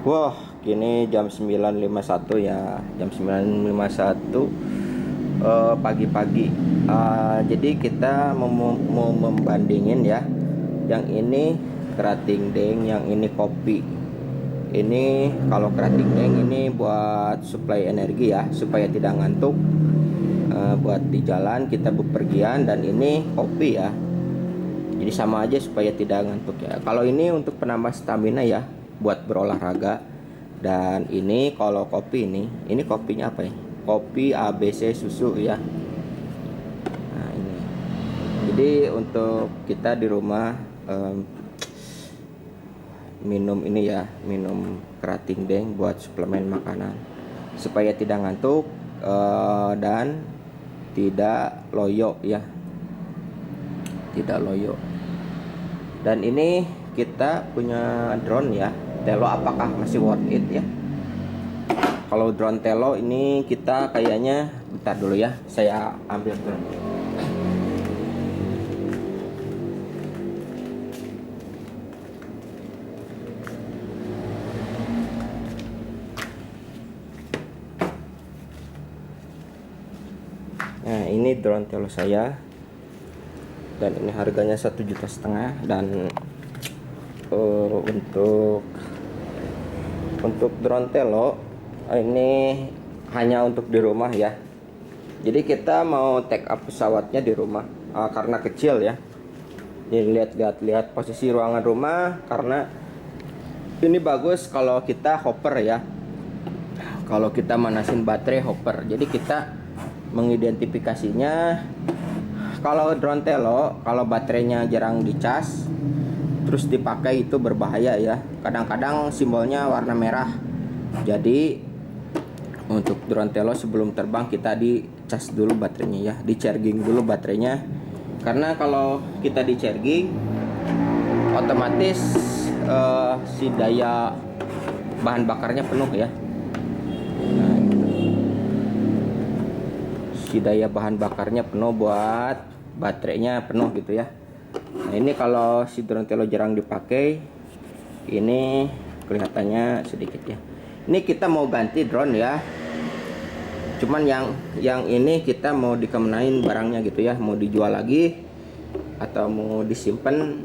Wah, kini jam 9.51 ya. Jam 9.51 pagi-pagi. Jadi kita mau membandingin ya. Yang ini kerating deng, yang ini kopi. Ini kalau kerating deng ini buat suplai energi ya, supaya tidak ngantuk. Buat di jalan kita bepergian, dan ini kopi ya. Jadi sama aja supaya tidak ngantuk ya. Kalau ini untuk penambah stamina ya, buat berolahraga. Dan ini kalau kopi ini kopinya apa ya? Kopi ABC susu ya. Nah ini. Jadi untuk kita di rumah minum ini ya, minum kerating deng buat suplemen makanan supaya tidak ngantuk dan tidak loyo ya, tidak loyo. Dan ini kita punya drone ya, Tello, apakah masih worth it ya? Kalau drone Tello ini kita kayaknya, bentar dulu ya, saya ambil dulu. Nah ini drone Tello saya, dan ini harganya 1,5 juta. Dan untuk drone Tello ini hanya untuk di rumah ya. Jadi kita mau take up pesawatnya di rumah karena kecil ya. Jadi lihat posisi ruangan rumah, karena ini bagus kalau kita hopper ya. Kalau kita manasin baterai hopper. Jadi kita mengidentifikasinya. Kalau drone Tello, kalau baterainya jarang dicas terus dipakai itu berbahaya ya. Kadang-kadang simbolnya warna merah. Jadi untuk drone Tello sebelum terbang kita dicas dulu baterainya ya, di charging dulu baterainya. Karena kalau kita di charging otomatis si daya bahan bakarnya penuh ya. Nah, si daya bahan bakarnya penuh, buat baterainya penuh gitu ya. Nah ini kalau si drone Tello jarang dipakai, ini kelihatannya sedikit ya. Ini kita mau ganti drone ya, cuman yang ini kita mau dikemenain barangnya gitu ya, mau dijual lagi atau mau disimpan.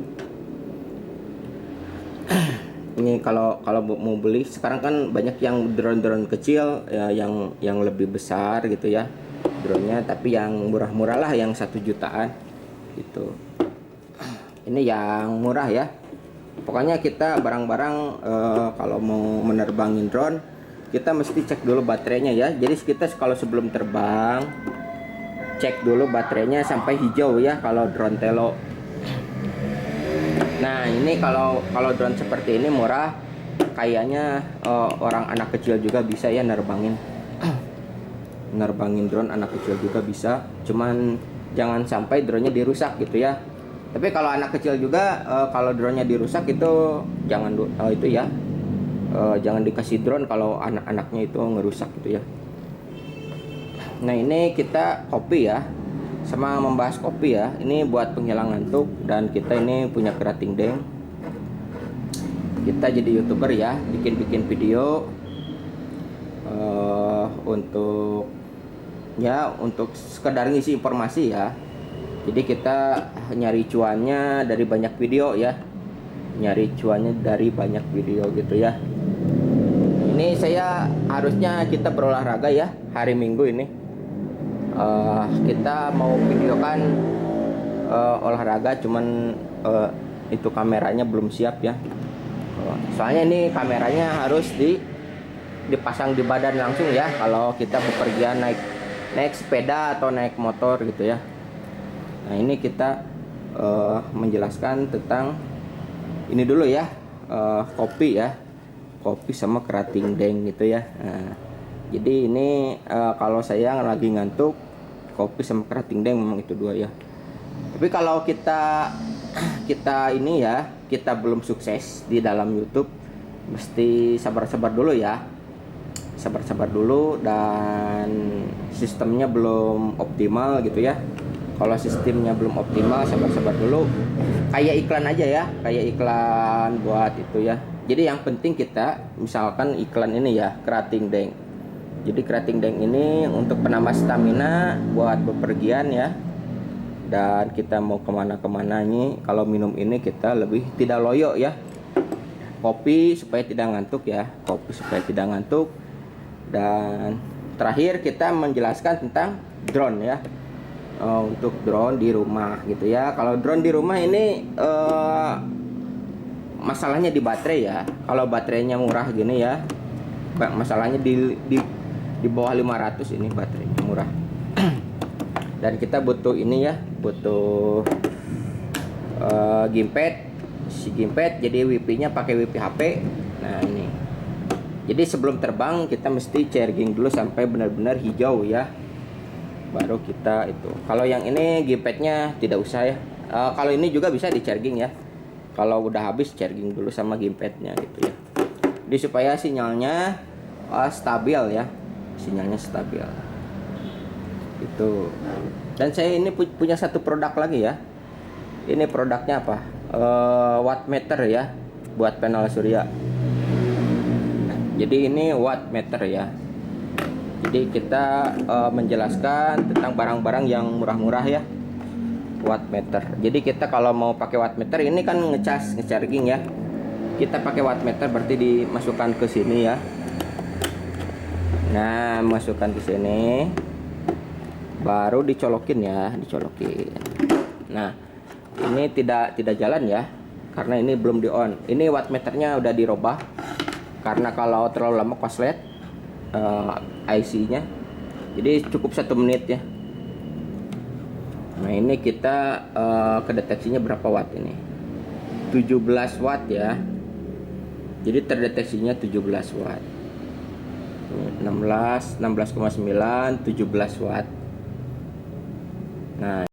Ini kalau mau beli sekarang kan banyak yang drone kecil ya, yang lebih besar gitu ya drone-nya, tapi yang murah-murah lah, yang 1 jutaan gitu. Ini yang murah ya. Pokoknya kita barang-barang kalau mau menerbangin drone, kita mesti cek dulu baterainya ya. Jadi kita kalau sebelum terbang cek dulu baterainya sampai hijau ya kalau drone Tello. Nah ini kalau drone seperti ini murah, kayaknya orang anak kecil juga bisa ya nerbangin. Nerbangin drone anak kecil juga bisa, cuman jangan sampai drone-nya dirusak gitu ya. Tapi kalau anak kecil juga kalau drone-nya dirusak itu jangan itu ya, jangan dikasih drone kalau anak-anaknya itu ngerusak gitu ya. Nah ini kita kopi ya, sama membahas kopi ya. Ini buat penghilang ngantuk, dan kita ini punya kerating deng. Kita jadi YouTuber ya, bikin video untuk sekedar ngisi informasi ya. Jadi kita nyari cuannya dari banyak video ya, nyari cuannya dari banyak video gitu ya. Ini saya harusnya kita berolahraga ya hari Minggu ini. Kita mau videokan olahraga, cuman itu kameranya belum siap ya. Soalnya ini kameranya harus dipasang di badan langsung ya kalau kita bepergian naik sepeda atau naik motor gitu ya. Nah ini kita menjelaskan tentang ini dulu ya, kopi ya, kopi sama kerating deng gitu ya. Nah, jadi ini kalau saya lagi ngantuk, kopi sama kerating deng memang itu dua ya. Tapi kalau kita ini ya, kita belum sukses di dalam YouTube, mesti sabar-sabar dulu ya, sabar-sabar dulu, dan sistemnya belum optimal gitu ya. Kalau sistemnya belum optimal, sabar-sabar dulu. Kayak iklan aja ya, kayak iklan buat itu ya, Jadi yang penting kita misalkan iklan ini ya, kerating deng. Jadi kerating deng ini untuk penambah stamina buat bepergian ya. Dan kita mau kemana-kemana nih, kalau minum ini kita lebih tidak loyo ya. Kopi supaya tidak ngantuk ya, kopi supaya tidak ngantuk. Dan terakhir kita menjelaskan tentang drone ya. Untuk drone di rumah gitu ya. Kalau drone di rumah ini masalahnya di baterai ya. Kalau baterainya murah gini ya, masalahnya di bawah 500 ini baterainya murah. Dan kita butuh ini ya, butuh gamepad. Si gamepad jadi wifi-nya pakai wifi HP. Nah ini. Jadi sebelum terbang kita mesti charging dulu sampai benar-benar hijau ya. Baru kita itu. Kalau yang ini gamepadnya tidak usah ya. Kalau ini juga bisa di charging ya. Kalau udah habis charging dulu sama gamepadnya gitu ya. Jadi supaya sinyalnya stabil ya. Sinyalnya stabil. Itu. Dan saya ini punya satu produk lagi ya. Ini produknya apa? Wattmeter ya, buat panel surya. Jadi ini wattmeter ya. Jadi kita menjelaskan tentang barang-barang yang murah-murah ya. Wattmeter. Jadi kita kalau mau pakai wattmeter ini kan ngecharging ya. Kita pakai wattmeter berarti dimasukkan ke sini ya. Nah, masukkan ke sini. Baru dicolokin ya, dicolokin. Nah, ini tidak jalan ya, karena ini belum di on. Ini wattmeternya udah dirubah karena kalau terlalu lama koslet IC-nya, jadi cukup 1 menit ya. Nah ini kita kedeteksinya berapa watt ini? 17 watt ya. Jadi terdeteksinya 17 watt. 16,9 17 watt. Nah